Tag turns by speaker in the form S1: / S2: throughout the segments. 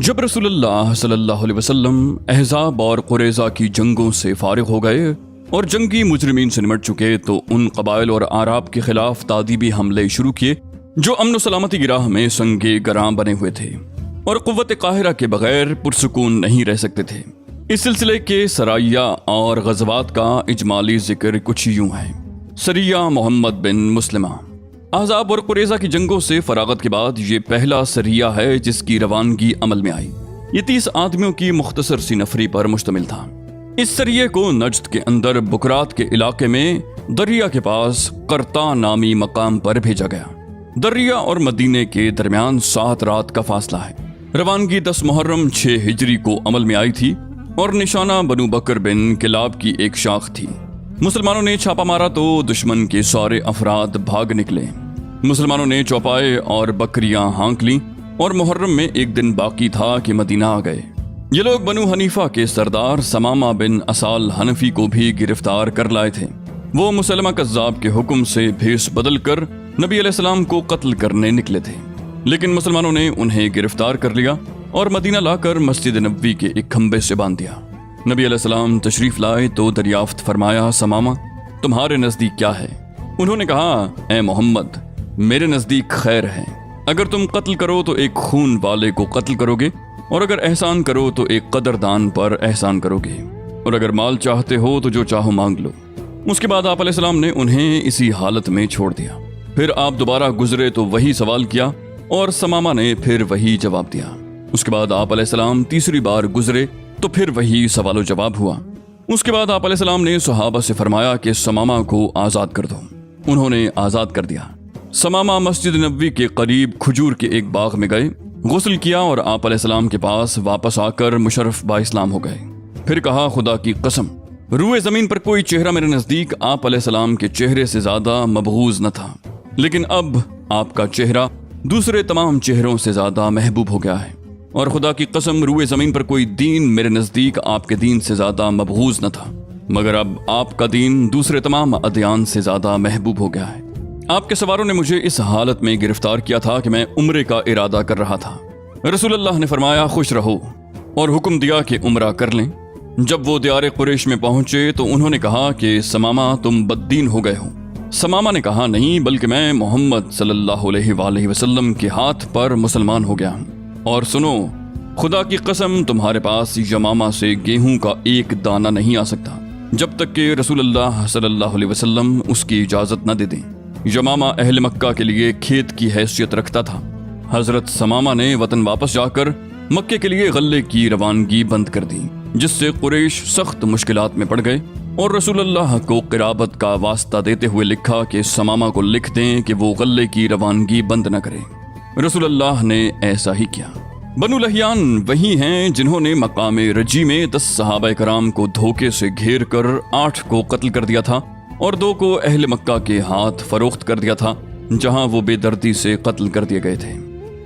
S1: जब रसूलुल्लाह सल्लल्लाहु अलैहि वसल्लम अहज़ाब और कुरैज़ा की जंगों से फारिग हो गए और जंगी मुजरिमीन से निमट चुके तो उन कबाइल और आराब के खिलाफ तादीबी हमले शुरू किए जो अमन सलामती की राह में संगे गरां बने हुए थे और कुव्वत काहिरा के बगैर पुरसुकून नहीं रह सकते थे। इस सिलसिले के सराया और गज़वात का इजमाली जिक्र कुछ यूं है। सरिया मोहम्मद बिन मुस्लिमा। अहज़ाब और कुरैज़ा की जंगों से फरागत के बाद ये पहला सरिया है जिसकी रवानगी अमल में आई। ये 30 आदमियों की मुख्तसर सी नफरी पर मुश्तमिल था। इस सरिये को नज्द के अंदर बुकरात के इलाके में दरिया के पास करता नामी मकाम पर भेजा गया। दरिया और मदीने के दरमियान 7 रात का फासला है। रवानगी 10 मुहर्रम 6 हिजरी को अमल में आई थी और निशाना बनु बकर बिन किलाब की एक शाख थी। मुसलमानों ने छापा मारा तो दुश्मन के सारे अफराद भाग निकले। मुसलमानों ने चौपाए और बकरियां हाँक ली और मुहर्रम में एक दिन बाकी था कि मदीना आ गए। ये लोग बनु हनीफा के सरदार समामा बिन असाल हनफी को भी गिरफ्तार कर लाए थे। वो मुसलमा कज़्ज़ाब के हुक्म से भेस बदल कर नबी अलैहिस्सलाम को कत्ल करने निकले थे, लेकिन मुसलमानों ने उन्हें गिरफ्तार कर लिया और मदीना लाकर मस्जिद नबवी के एक खंबे से बांध दिया। नबी अलैहिस्सलाम तशरीफ लाए तो दरियाफ्त फरमाया, समामा तुम्हारे नजदीक क्या है? उन्होंने कहा, ए मोहम्मद मेरे नजदीक खैर है। अगर तुम कत्ल करो तो एक खून वाले को कत्ल करोगे और अगर एहसान करो तो एक कदरदान पर एहसान करोगे और अगर माल चाहते हो तो जो चाहो मांग लो। उसके बाद आप अलैहिस्सलाम ने उन्हें इसी हालत में छोड़ दिया। फिर आप दोबारा गुजरे तो वही सवाल किया और समामा ने फिर वही जवाब दिया। उसके बाद आप अलैहिस्सलाम तीसरी बार गुजरे तो फिर वही सवालो जवाब हुआ। उसके बाद आप अलैहिस्सलाम ने सहाबा से फरमाया कि समामा को आज़ाद कर दो। उन्होंने आज़ाद कर दिया। समामा मस्जिद नबवी के करीब खजूर के एक बाग में गए, गुस्ल किया और आप अलैहिस्सलाम के पास वापस आकर मुशर्रफ बा इस्लाम हो गए। फिर कहा, खुदा की कसम रूए ज़मीन पर कोई चेहरा मेरे नज़दीक आप अलैहिस्सलाम के चेहरे से ज़्यादा मबगूज़ न था, लेकिन अब आपका चेहरा दूसरे तमाम चेहरों से ज़्यादा महबूब हो गया है और खुदा की कसम रूए ज़मीन पर कोई दीन मेरे नज़दीक आपके दीन से ज़्यादा मबगूज़ न था, मगर अब आपका दीन दूसरे तमाम अदयान से ज़्यादा महबूब हो गया है। आपके सवारों ने मुझे इस हालत में गिरफ्तार किया था कि मैं उम्रे का इरादा कर रहा था। रसूलुल्लाह ने फरमाया, खुश रहो और हुक्म दिया कि उम्रा कर लें। जब वो दियार कुरैश में पहुंचे तो उन्होंने कहा कि समामा तुम बद्दीन हो गए हो। समामा ने कहा, नहीं बल्कि मैं मोहम्मद सल्लल्लाहु अलैहि वसल्लम के हाथ पर मुसलमान हो गया हूँ। और सुनो, खुदा की कसम तुम्हारे पास यमामा से गेहूं का एक दाना नहीं आ सकता जब तक कि रसूलुल्लाह सल्लल्लाहु अलैहि वसल्लम उसकी इजाज़त न दे दें। यमामा अहले मक्का के लिए खेत की हैसियत रखता था। हजरत समामा ने वतन वापस जाकर मक्के के लिए गल्ले की रवानगी बंद कर दी, जिससे कुरैश सख्त मुश्किलात में पड़ गए और रसूलुल्लाह को क़िराबत का वास्ता देते हुए लिखा कि समामा को लिख दें कि वो गल्ले की रवानगी बंद न करें। रसूलुल्लाह ने ऐसा ही किया। बनु लहियान वही हैं जिन्होंने मकामे रजी में 10 सहाबा कराम को धोखे से घेर कर 8 को कत्ल कर दिया था और 2 को अहले मक्का के हाथ फरोख्त कर दिया था, जहां वो बेदर्दी से कत्ल कर दिए गए थे।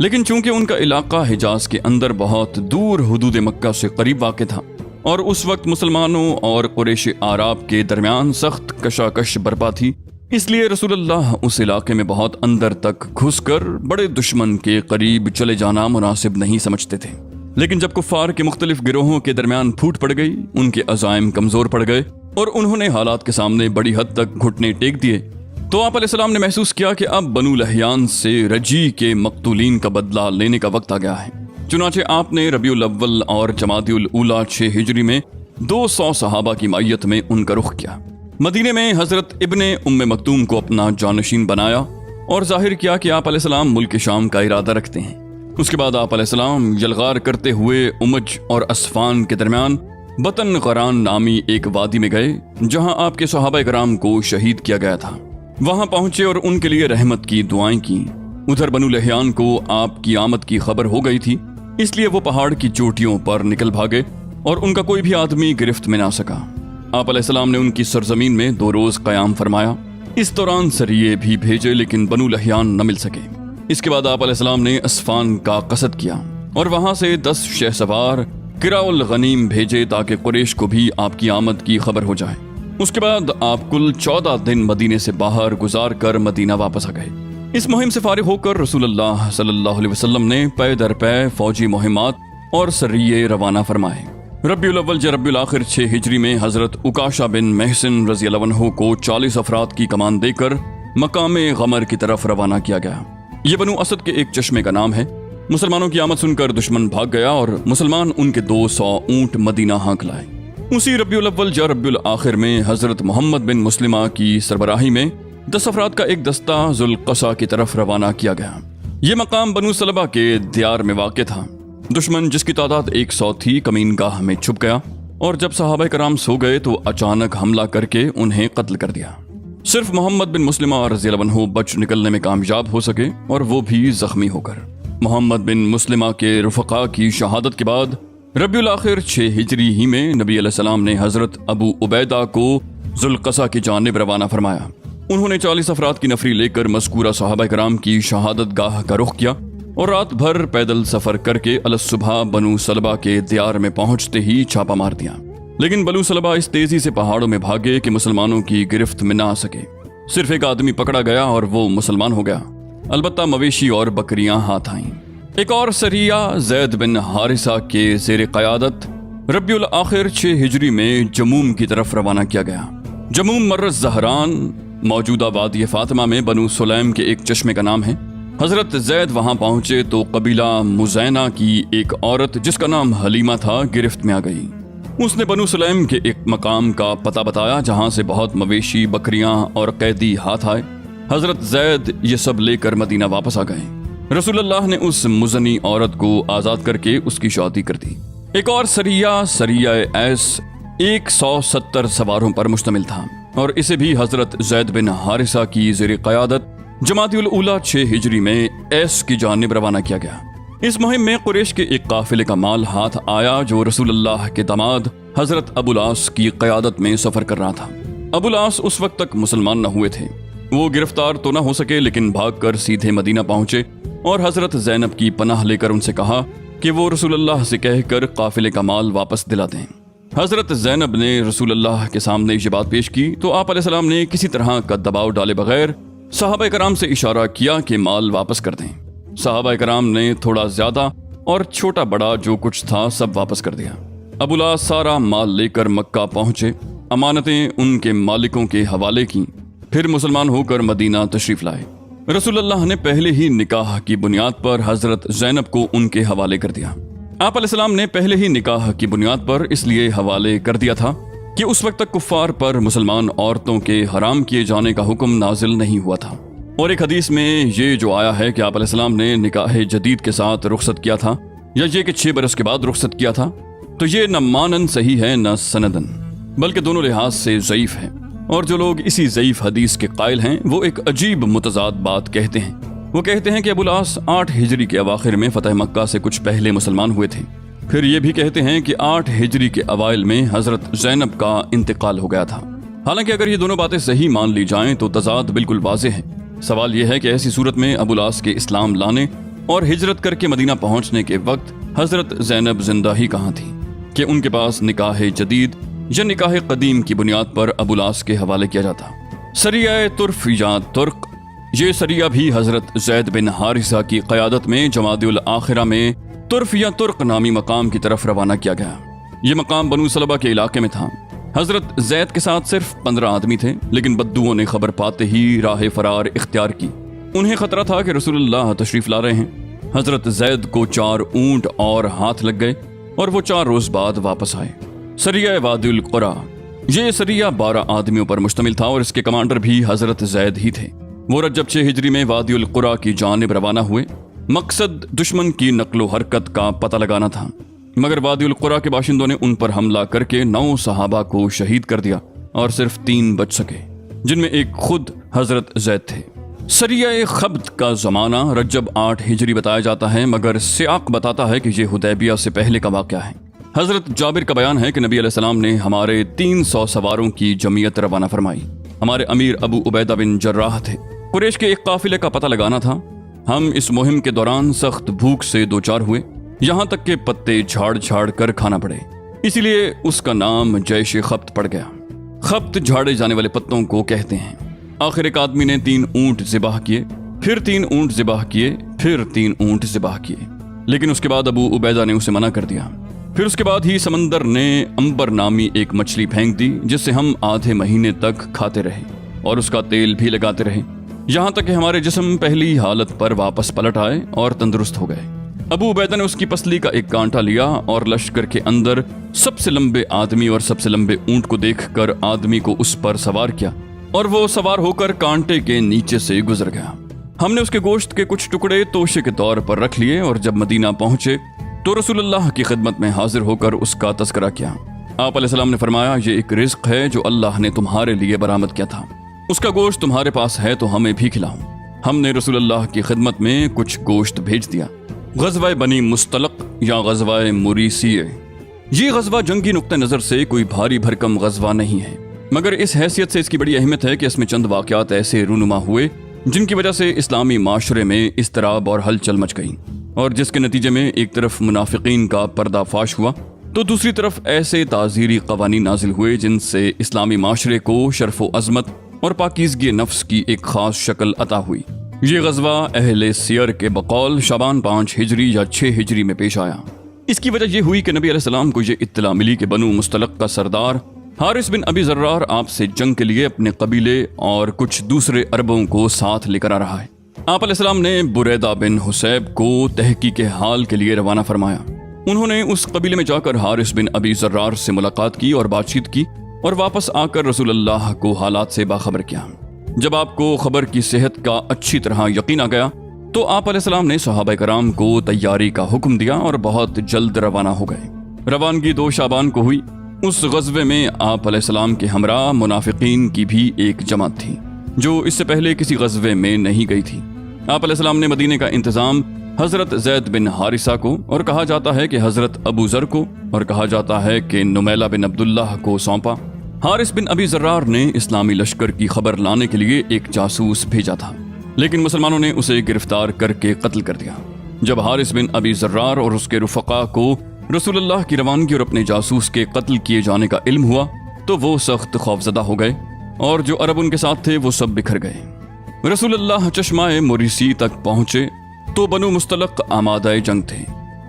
S1: लेकिन चूंकि उनका इलाका हिजाज के अंदर बहुत दूर हुदूद मक्का से करीब वाक़ था और उस वक्त मुसलमानों और कुरैश आराब के दरमियान सख्त कशाकश बरपा थी, इसलिए रसूलुल्लाह उस इलाके में बहुत अंदर तक घुसकर बड़े दुश्मन के करीब चले जाना मुनासिब नहीं समझते थे। लेकिन जब कुफ्फार के मुख्तलिफ गिरोहों के दरमियान फूट पड़ गई, उनके अज़ाइम कमज़ोर पड़ गए और उन्होंने हालात के सामने बड़ी हद तक घुटने टेक दिए, तो आप अलैहिस्सलाम ने महसूस किया कि अब बनु लहियान से रजी के मकतूलीन का बदला लेने का वक्त आ गया है। चुनाचे आपने रबीउल अव्वल और जमादिउल ऊला 6 हिजरी में 200 सहाबा की मायत में उनका रुख किया। मदीने में हजरत इब्ने उम्मे मक्तूम को अपना जानशीन बनाया और जाहिर किया कि आप अलैहिस्सलाम मुल्क शाम का इरादा रखते हैं। उसके बाद आप अलैहिस्सलाम यलगार करते हुए उमज और असफान के दरमियान बतन क़रान नामी एक वादी में गए, जहां आपके सहाबा कराम को शहीद किया गया था। वहां पहुंचे और उनके लिए रहमत की दुआएं की। उधर बनु लहियान को आपकी आमद की खबर हो गई थी, इसलिए वो पहाड़ की चोटियों पर निकल भागे और उनका कोई भी आदमी गिरफ्त में ना सका। आप अलैहिस्सलाम ने उनकी सरजमीन में 2 रोज क़याम फरमाया। इस दौरान सरिये भी भेजे, लेकिन बनु लहियान न मिल सके। इसके बाद आप अलैहिस्सलाम ने असफान का कसद किया और वहां से 10 शहसवार किराउल गनीम भेजे ताकि कुरैश को भी आपकी आमद की खबर हो जाए। उसके बाद आप कुल 14 दिन मदीने से बाहर गुजार कर मदीना वापस आ गए। इस मुहिम से फारिग होकर रसूलुल्लाह सल्लल्लाहु अलैहि वसल्लम ने पै दर पै फौजी मुहिमात اور सरिये रवाना फरमाए। रब्बिउल अव्वल या रब्बिउल आखिर 6 हिजरी में हजरत उकाशा बिन महसिन रज़ी अल्लाह अन्हु को 40 अफराद की कमान देकर मकाम गमर की तरफ रवाना किया गया। ये बनु असद के एक चश्मे का नाम है। मुसलमानों की आमद सुनकर दुश्मन भाग गया और मुसलमान उनके 200 ऊंट मदीना हाँक लाए। उसी रब्बिउल अव्वल या रब्बिउल आखिर में हजरत मोहम्मद बिन मुस्लिमा की सरबराही में 10 अफराद का एक दस्ता जुल्क़सा की तरफ रवाना किया गया। ये मकाम बनु सलबा के दियार में वाक़ था। दुश्मन जिसकी तादाद 100 थी कमीनगाह में छुप गया और जब सहाबा कराम सो गए तो अचानक हमला करके उन्हें कत्ल कर दिया। सिर्फ मोहम्मद बिन मुस्लिमा रज़ियल्लाहु अन्हु बच निकलने में कामयाब हो सके और वो भी जख्मी होकर। मोहम्मद बिन मुस्लिमा के रुफ़क़ा की शहादत के बाद रब्बिउल आखिर 6 हिजरी ही में नबी अलैहिस्सलाम ने हजरत अबू उबैदा को जुल्क़सा की जानिब रवाना फरमाया। उन्होंने 40 अफराद की नफरी लेकर मज़कूरा सहाबा कराम की शहादत गाह का रुख किया और रात भर पैदल सफ़र करके अलसुबह बनु सलबा के दियार में पहुंचते ही छापा मार दिया। लेकिन बनु सलबा इस तेजी से पहाड़ों में भागे कि मुसलमानों की गिरफ्त में ना आ सके। सिर्फ एक आदमी पकड़ा गया और वो मुसलमान हो गया। अलबत्ता मवेशी और बकरियां हाथ आईं। एक और सरिया ज़ैद बिन हारिसा के ज़ेर क़यादत रब्बिउल आखिर 6 हिजरी में जमूम की तरफ रवाना किया गया। जमूम मर्र ज़हरान मौजूदा वादी फातिमा में बनु सुलैम के एक चश्मे का नाम है। हजरत ज़ैद वहां पहुंचे तो कबीला मुज़ैना की एक औरत जिसका नाम हलीमा था गिरफ्त में आ गई। उसने बनु सुलैम के एक मकाम का पता बताया जहां से बहुत मवेशी बकरियां और कैदी हाथ आए। हजरत ज़ैद ये सब लेकर मदीना वापस आ गए। रसूलुल्लाह ने उस मुज़नी औरत को आज़ाद करके उसकी शादी कर दी। एक और सरिया ऐस 170 सवारों पर मुश्तमिल था और इसे भी हजरत ज़ैद बिन हारिसा की ज़ेर क़यादत जमातिउल ऊला 6 हिजरी में ऐस की जानिब रवाना किया गया। इस मुहिम में कुरैश के एक काफिले का माल हाथ आया जो रसूलुल्लाह के दामाद हजरत अबुल आस की क़यादत में सफ़र कर रहा था। अबुल आस उस वक्त तक मुसलमान न हुए थे। वो गिरफ्तार तो न हो सके लेकिन भागकर सीधे मदीना पहुंचे और हजरत ज़ैनब की पनाह लेकर उनसे कहा कि वो रसूलुल्लाह से कहकर काफिले का माल वापस दिला दें। हजरत ज़ैनब ने रसूलुल्लाह के सामने ये बात पेश की तो आप अलैहिस्सलाम ने किसी तरह का दबाव डाले बगैर सहाबा कराम से इशारा किया कि माल वापस कर दें। सहाबा कराम ने थोड़ा ज्यादा और छोटा बड़ा जो कुछ था सब वापस कर दिया। अबुल आस सारा माल लेकर मक्का पहुंचे, अमानतें उनके मालिकों के हवाले की, फिर मुसलमान होकर मदीना तशरीफ लाए। रसूलुल्लाह ने पहले ही निकाह की बुनियाद पर हजरत ज़ैनब को उनके हवाले कर दिया। आप अलैहिस्सलाम ने पहले ही निकाह की बुनियाद पर इसलिए हवाले कर दिया था कि उस वक्त तक कुफ्फार पर मुसलमान औरतों के हराम किए जाने का हुक्म नाजिल नहीं हुआ था। और एक हदीस में ये जो आया है कि आप अलैहिस्सलाम ने निकाह जदीद के साथ रुखसत किया था या ये कि 6 बरस के बाद रुखसत किया था, तो ये न मानन सही है न सनदन, बल्कि दोनों लिहाज से ज़ईफ है। और जो लोग इसी ज़ईफ हदीस के कायल हैं वो एक अजीब मुतज़ाद बात कहते हैं। वो कहते हैं कि अबुल आस 8 हिजरी के अवाखिर में फ़तह मक्का से कुछ पहले मुसलमान हुए थे। फिर ये भी कहते हैं कि 8 हिजरी के अवाइल में हजरत ज़ैनब का इंतकाल हो गया था। हालांकि अगर ये दोनों बातें सही मान ली जाएं तो तज़ाद बिल्कुल वाज़ेह है। सवाल यह है कि ऐसी सूरत में अबुल आस के इस्लाम लाने और हिजरत करके मदीना पहुंचने के वक्त हजरत ज़ैनब जिंदा ही कहाँ थी कि उनके पास निकाह जदीद या निकाह कदीम की बुनियाद पर अबुल आस के हवाले किया जाता। सरिया तुर्फ या तुर्क, ये सरिया भी हजरत ज़ैद बिन हारिसा की क़यादत में जमादिउल आखिरा में तुर्फ या तुर्क नामी मकाम की तरफ रवाना किया गया। ये मकाम बनु सलबा के इलाके में था। हजरत ज़ैद के साथ सिर्फ 15 आदमी थे, लेकिन बद्दुओं ने खबर पाते ही राह फरार इख्तियार की। उन्हें खतरा था कि रसूलुल्लाह तशरीफ ला रहे हैं। हजरत ज़ैद को 4 ऊंट और हाथ लग गए और वो 4 रोज बाद वापस आए। सरिया वादिउल कुरा, ये सरिया 12 आदमियों पर मुश्तमिल था और इसके कमांडर भी हजरत ज़ैद ही थे। वो रजब 6 हिजरी में वादिउल कुरा की जानिब रवाना हुए। मकसद दुश्मन की नक्लो हरकत का पता लगाना था, मगर वादिउल कुरा के बाशिंदों ने उन पर हमला करके 9 सहाबा को शहीद कर दिया और सिर्फ 3 बच सके, जिनमें एक खुद हजरत ज़ैद थे। सरिया खब्त का ज़माना रजब 8 हिजरी बताया जाता है, मगर सियाक बताता है कि यह हुदैबिया से पहले का वाक़या है। हजरत जाबिर का बयान है कि नबी अलैहिस्सलाम ने हमारे 300 सवारों की जमीयत रवाना फरमाई। हमारे अमीर अबू उबैदा बिन जर्राह थे। कुरैश के एक काफिले का पता लगाना था। हम इस मुहिम के दौरान सख्त भूख से दो चार हुए, यहाँ तक के पत्ते झाड़ झाड़ कर खाना पड़े, इसीलिए उसका नाम जैश खब्त पड़ गया। खब्त झाड़े जाने वाले पत्तों को कहते हैं। आखिर एक आदमी ने 3 ऊंट ज़िबाह किए, फिर 3 ऊंट ज़िबाह किए, फिर 3 ऊंट ज़िबाह किए। لیکن اس کے بعد ابو عبیدہ نے اسے منع کر دیا۔ پھر اس کے بعد ہی سمندر نے امبر نامی ایک مچھلی پھینک دی، جس سے ہم آدھے مہینے تک کھاتے رہے اور اس کا تیل بھی لگاتے رہے، یہاں تک کہ ہمارے جسم پہلی حالت پر واپس پلٹ آئے اور تندرست ہو گئے۔ ابو عبیدہ نے اس کی پسلی کا ایک کانٹا لیا اور لشکر کے اندر سب سے لمبے آدمی اور سب سے لمبے اونٹ کو دیکھ کر آدمی کو اس پر سوار کیا، اور وہ سوار ہو کر کانٹے کے نیچے سے گزر گیا۔ ہم نے اس کے گوشت کے کچھ ٹکڑے توشے کے طور پر رکھ لیے، اور جب مدینہ پہنچے تو رسول اللہ کی خدمت میں حاضر ہو کر اس کا تذکرہ کیا۔ آپ علیہ السلام نے فرمایا، یہ ایک رزق ہے جو اللہ نے تمہارے لیے برآمد کیا تھا، اس کا گوشت تمہارے پاس ہے تو ہمیں بھی کھلاؤ۔ ہم نے رسول اللہ کی خدمت میں کچھ گوشت بھیج دیا۔ غزوہ بنی مستلق یا غزوہ مریسیہ، یہ غزوہ جنگی نقطہ نظر سے کوئی بھاری بھرکم غزوہ نہیں ہے، مگر اس حیثیت سے اس کی بڑی اہمیت ہے کہ اس میں چند واقعات ایسے رونما ہوئے جن کی وجہ سے اسلامی معاشرے میں اضطراب اور ہلچل مچ گئی، اور جس کے نتیجے میں ایک طرف منافقین کا پردہ فاش ہوا تو دوسری طرف ایسے تعزیری قوانین نازل ہوئے جن سے اسلامی معاشرے کو شرف و عظمت اور پاکیزگی نفس کی ایک خاص شکل عطا ہوئی۔ یہ غزوہ اہل سیر کے بقول شعبان 5 ہجری یا 6 ہجری میں پیش آیا۔ اس کی وجہ یہ ہوئی کہ نبی علیہ السلام کو یہ اطلاع ملی کہ بنو مستلق کا سردار حارث بن ابی ذرار آپ سے جنگ کے لیے اپنے قبیلے اور کچھ دوسرے عربوں کو ساتھ لے کر آ رہا ہے۔ آپ علیہ السلام نے بریدہ بن حسیب کو تحقیق حال کے لیے روانہ فرمایا۔ انہوں نے اس قبیلے میں جا کر حارث بن ابی ذرار سے ملاقات کی اور بات چیت کی، اور واپس آ کر رسول اللہ کو حالات سے باخبر کیا۔ جب آپ کو خبر کی صحت کا اچھی طرح یقین آ گیا تو آپ علیہ السلام نے صحابہ کرام کو تیاری کا حکم دیا اور بہت جلد روانہ ہو گئے۔ روانگی 2 شعبان کو ہوئی۔ اس غزوے میں آپ علیہ السلام کے ہمراہ منافقین کی بھی ایک جماعت تھی جو اس سے پہلے کسی غزوے میں نہیں گئی تھی۔ آپ علیہ السلام نے مدینے کا انتظام حضرت زید بن حارثہ کو، اور کہا جاتا ہے کہ حضرت ابو ذر کو، اور کہا جاتا ہے کہ نمیلہ بن عبداللہ کو سونپا۔ حارث بن ابی ذرار نے اسلامی لشکر کی خبر لانے کے لیے ایک جاسوس بھیجا تھا، لیکن مسلمانوں نے اسے گرفتار کر کے قتل کر دیا۔ جب حارث بن ابی ذرار اور اس کے رفقا کو رسول اللہ کی روانگی اور اپنے جاسوس کے قتل کیے جانے کا علم ہوا تو وہ سخت خوفزدہ ہو گئے، اور جو عرب ان کے ساتھ تھے وہ سب بکھر گئے۔ رسول اللہ چشمہ مریسی تک پہنچے تو بنو مستلق آمادہ جنگ تھے۔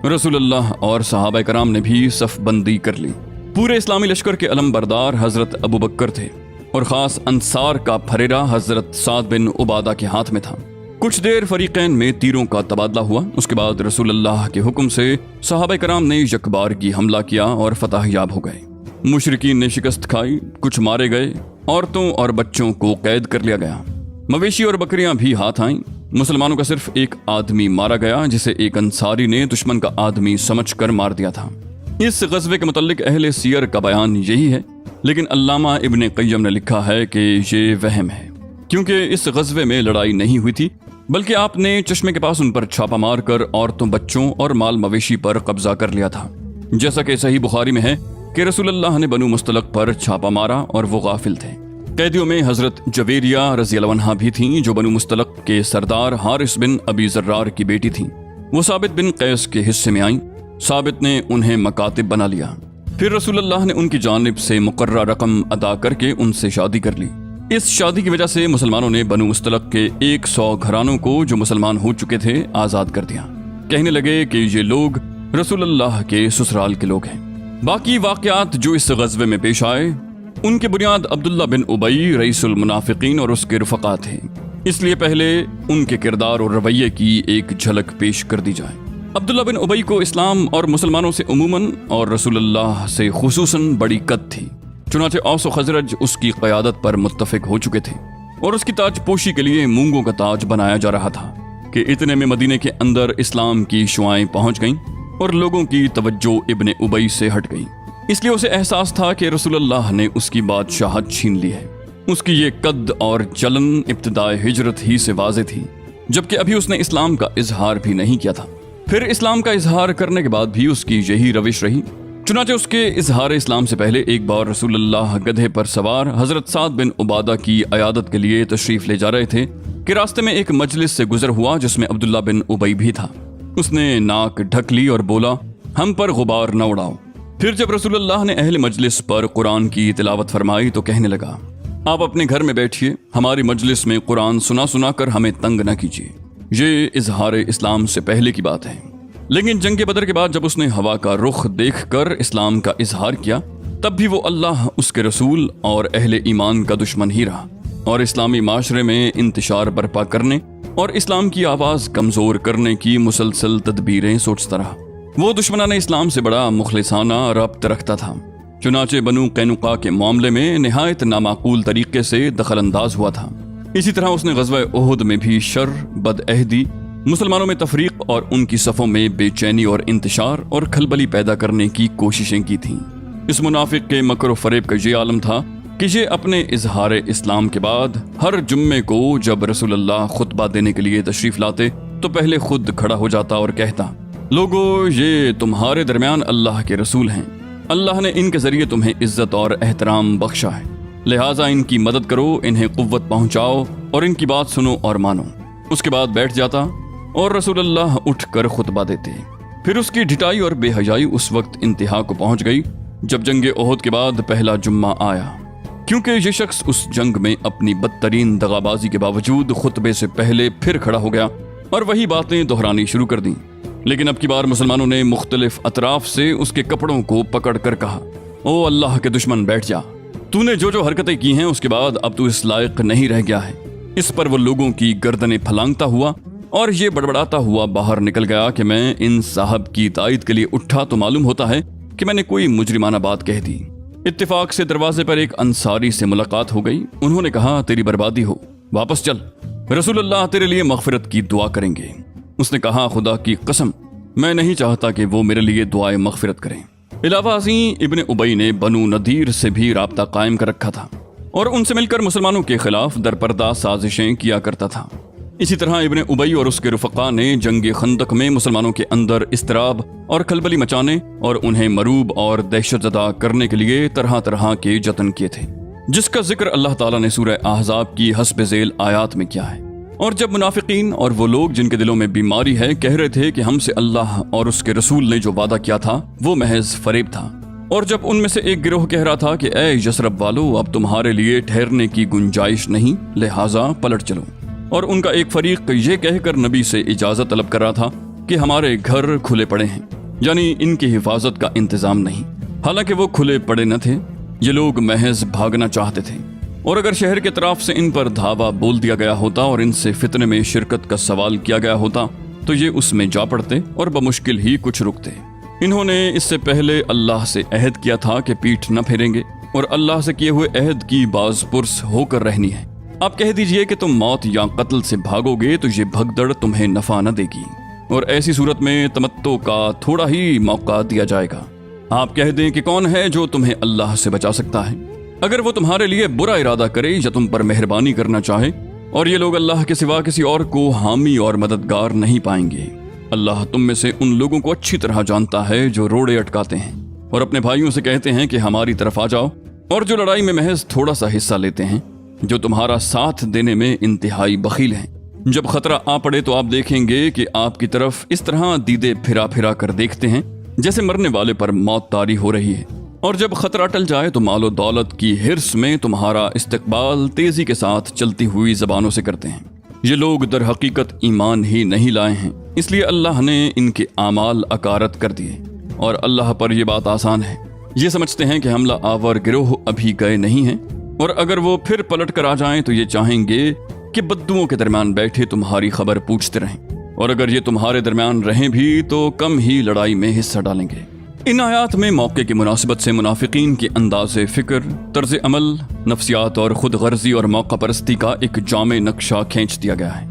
S1: رسول اللہ اور صحابہ کرام نے بھی صف بندی کر لی۔ پورے اسلامی لشکر کے علم بردار حضرت ابو بکر تھے، اور خاص انصار کا پھریرا حضرت سعد بن عبادہ کے ہاتھ میں تھا۔ کچھ دیر فریقین میں تیروں کا تبادلہ ہوا۔ اس کے بعد رسول اللہ کے حکم سے صحابہ کرام نے یکبارگی حملہ کیا اور فتح یاب ہو گئے۔ مشرکین نے شکست کھائی، کچھ مارے گئے، عورتوں اور بچوں کو قید کر لیا گیا، مویشی اور بکریاں بھی ہاتھ آئیں۔ مسلمانوں کا صرف ایک آدمی مارا گیا جسے ایک انصاری نے دشمن کا آدمی سمجھ کر مار دیا تھا۔ اس غزوے کے متعلق اہل سیر کا بیان یہی ہے، لیکن علامہ ابن قیم نے لکھا ہے کہ یہ وہم ہے، کیونکہ اس غزوے میں لڑائی نہیں ہوئی تھی، بلکہ آپ نے چشمے کے پاس ان پر چھاپا مار کر عورتوں، بچوں اور مال مویشی پر قبضہ کر لیا تھا۔ جیسا کہ صحیح بخاری میں ہے کہ رسول اللہ نے بنو مستلق پر چھاپا مارا اور وہ غافل تھے۔ قیدیوں میں حضرت جویریہ رضی اللہ عنہا بھی تھیں، جو بنو مستلق کے سردار حارث بن ابی ذرار کی بیٹی تھیں۔ وہ ثابت بن قیس کے حصے میں آئیں۔ ثابت نے انہیں مکاتب بنا لیا، پھر رسول اللہ نے ان کی جانب سے مقررہ رقم ادا کر کے ان سے شادی کر لی۔ اس شادی کی وجہ سے مسلمانوں نے بنو مستلق کے 100 گھرانوں کو جو مسلمان ہو چکے تھے آزاد کر دیا۔ کہنے لگے کہ یہ لوگ رسول اللہ کے سسرال کے لوگ ہیں۔ باقی واقعات جو اس غزوے میں پیش آئے ان کی بنیاد عبداللہ بن ابی رئیس المنافقین اور اس کے رفقا تھے، اس لیے پہلے ان کے کردار اور رویے کی ایک جھلک پیش کر دی جائے۔ عبداللہ بن ابی کو اسلام اور مسلمانوں سے عموماً اور رسول اللہ سے خصوصاً بڑی قد تھی، چنانچہ اوس و خزرج اس کی قیادت پر متفق ہو چکے تھے، اور اس کی تاج پوشی کے لیے مونگوں کا تاج بنایا جا رہا تھا کہ اتنے میں مدینے کے اندر اسلام کی شعائیں پہنچ گئیں اور لوگوں کی توجہ ابن ابی سے ہٹ گئی۔ اس لیے اسے احساس تھا کہ رسول اللہ نے اس کی بادشاہت چھین لی ہے۔ اس کی یہ قد اور جلن ابتدائے ہجرت ہی سے واضح تھی، جبکہ ابھی اس نے اسلام کا اظہار بھی نہیں کیا تھا۔ پھر اسلام کا اظہار کرنے کے بعد بھی اس کی یہی روش رہی۔ چنانچہ اس کے اظہار اسلام سے پہلے ایک بار رسول اللہ گدھے پر سوار حضرت سعد بن عبادہ کی عیادت کے لیے تشریف لے جا رہے تھے کہ راستے میں ایک مجلس سے گزر ہوا جس میں عبداللہ بن ابی بھی تھا۔ اس نے ناک ڈھک لی اور بولا، ہم پر غبار نہ اڑاؤ۔ پھر جب رسول اللہ نے اہل مجلس پر قرآن کی تلاوت فرمائی تو کہنے لگا، آپ اپنے گھر میں بیٹھیے، ہماری مجلس میں قرآن سنا سنا کر ہمیں تنگ نہ کیجیے۔ یہ اظہار اسلام سے پہلے کی بات ہے۔ لیکن جنگ بدر کے بعد جب اس نے ہوا کا رخ دیکھ کر اسلام کا اظہار کیا تب بھی وہ اللہ، اس کے رسول اور اہل ایمان کا دشمن ہی رہا، اور اسلامی معاشرے میں انتشار برپا کرنے اور اسلام کی آواز کمزور کرنے کی مسلسل تدبیریں سوچتا رہا۔ وہ دشمنان اسلام سے بڑا مخلصانہ ربط رکھتا تھا، چنانچہ بنو قینقاع کے معاملے میں نہایت نامعقول طریقے سے دخل انداز ہوا تھا۔ اسی طرح اس نے غزوہ احد میں بھی شر، بدعہدی، مسلمانوں میں تفریق اور ان کی صفوں میں بے چینی اور انتشار اور کھلبلی پیدا کرنے کی کوششیں کی تھیں۔ اس منافق کے مکر و فریب کا یہ عالم تھا کہ یہ اپنے اظہار اسلام کے بعد ہر جمعے کو جب رسول اللہ خطبہ دینے کے لیے تشریف لاتے تو پہلے خود کھڑا ہو جاتا اور کہتا، لوگو یہ تمہارے درمیان اللہ کے رسول ہیں، اللہ نے ان کے ذریعے تمہیں عزت اور احترام بخشا ہے، لہٰذا ان کی مدد کرو، انہیں قوت پہنچاؤ اور ان کی بات سنو اور مانو۔ اس کے بعد بیٹھ جاتا اور رسول اللہ اٹھ کر خطبہ دیتے۔ پھر اس کی ڈھٹائی اور بے حیائی اس وقت انتہا کو پہنچ گئی جب جنگ احد کے بعد پہلا جمعہ آیا، کیونکہ یہ شخص اس جنگ میں اپنی بدترین دغابازی کے باوجود خطبے سے پہلے پھر کھڑا ہو گیا اور وہی باتیں دہرانی شروع کر دیں۔ لیکن اب کی بار مسلمانوں نے مختلف اطراف سے اس کے کپڑوں کو پکڑ کر کہا، او اللہ کے دشمن بیٹھ جا، تو نے جو حرکتیں کی ہیں اس کے بعد اب تو اس لائق نہیں رہ گیا ہے۔ اس پر وہ لوگوں کی گردنیں پھلانگتا ہوا اور یہ بڑبڑاتا ہوا باہر نکل گیا کہ میں ان صاحب کی تائید کے لیے اٹھا تو معلوم ہوتا ہے کہ میں نے کوئی مجرمانہ بات کہہ دی۔ اتفاق سے دروازے پر ایک انصاری سے ملاقات ہو گئی۔ انہوں نے کہا، تیری بربادی ہو، واپس چل، رسول اللہ تیرے لیے مغفرت کی دعا کریں گے۔ اس نے کہا، خدا کی قسم میں نہیں چاہتا کہ وہ میرے لیے دعائے مغفرت کریں۔ علاوہ ازیں ابن ابی نے بنو نذیر سے بھی رابطہ قائم کر رکھا تھا اور ان سے مل کر مسلمانوں کے خلاف درپردہ سازشیں کیا کرتا تھا۔ اسی طرح ابن ابی اور اس کے رفقا نے جنگ خندق میں مسلمانوں کے اندر اضطراب اور کھلبلی مچانے اور انہیں مروب اور دہشت زدہ کرنے کے لیے طرح طرح کے جتن کیے تھے، جس کا ذکر اللہ تعالیٰ نے سورہ احزاب کی حسب ذیل آیات میں کیا ہے۔ اور جب منافقین اور وہ لوگ جن کے دلوں میں بیماری ہے کہہ رہے تھے کہ ہم سے اللہ اور اس کے رسول نے جو وعدہ کیا تھا وہ محض فریب تھا، اور جب ان میں سے ایک گروہ کہہ رہا تھا کہ اے یثرب والو، اب تمہارے لیے ٹھہرنے کی گنجائش نہیں، لہٰذا پلٹ چلو، اور ان کا ایک فریق یہ کہہ کر نبی سے اجازت طلب کر رہا تھا کہ ہمارے گھر کھلے پڑے ہیں، یعنی ان کی حفاظت کا انتظام نہیں، حالانکہ وہ کھلے پڑے نہ تھے، یہ لوگ محض بھاگنا چاہتے تھے، اور اگر شہر کے طرف سے ان پر دھاوا بول دیا گیا ہوتا اور ان سے فتنے میں شرکت کا سوال کیا گیا ہوتا تو یہ اس میں جا پڑتے اور بمشکل ہی کچھ رکتے۔ انہوں نے اس سے پہلے اللہ سے عہد کیا تھا کہ پیٹھ نہ پھیریں گے اور اللہ سے کیے ہوئے عہد کی باز پرس ہو کر رہنی ہے۔ آپ کہہ دیجئے کہ تم موت یا قتل سے بھاگو گے تو یہ بھگدڑ تمہیں نفع نہ دے گی، اور ایسی صورت میں تمتع کا تھوڑا ہی موقع دیا جائے گا۔ آپ کہہ دیں کہ کون ہے جو تمہیں اللہ سے بچا سکتا ہے اگر وہ تمہارے لیے برا ارادہ کرے یا تم پر مہربانی کرنا چاہے، اور یہ لوگ اللہ کے سوا کسی اور کو حامی اور مددگار نہیں پائیں گے۔ اللہ تم میں سے ان لوگوں کو اچھی طرح جانتا ہے جو روڑے اٹکاتے ہیں اور اپنے بھائیوں سے کہتے ہیں کہ ہماری طرف آ جاؤ، اور جو لڑائی میں محض تھوڑا سا حصہ لیتے ہیں، جو تمہارا ساتھ دینے میں انتہائی بخیل ہیں۔ جب خطرہ آ پڑے تو آپ دیکھیں گے کہ آپ کی طرف اس طرح دیدے پھرا پھرا کر دیکھتے ہیں جیسے مرنے والے پر موت طاری ہو رہی ہے، اور جب خطرہ ٹل جائے تو مال و دولت کی ہرس میں تمہارا استقبال تیزی کے ساتھ چلتی ہوئی زبانوں سے کرتے ہیں۔ یہ لوگ در حقیقت ایمان ہی نہیں لائے ہیں، اس لیے اللہ نے ان کے اعمال اکارت کر دیے، اور اللہ پر یہ بات آسان ہے۔ یہ سمجھتے ہیں کہ حملہ آور گروہ ابھی گئے نہیں ہیں، اور اگر وہ پھر پلٹ کر آ جائیں تو یہ چاہیں گے کہ بددوؤں کے درمیان بیٹھے تمہاری خبر پوچھتے رہیں، اور اگر یہ تمہارے درمیان رہیں بھی تو کم ہی لڑائی میں حصہ ڈالیں گے۔ ان آیات میں موقع کی مناسبت سے منافقین کے انداز فکر، طرز عمل، نفسیات اور خود غرضی اور موقع پرستی کا ایک جامع نقشہ کھینچ دیا گیا ہے۔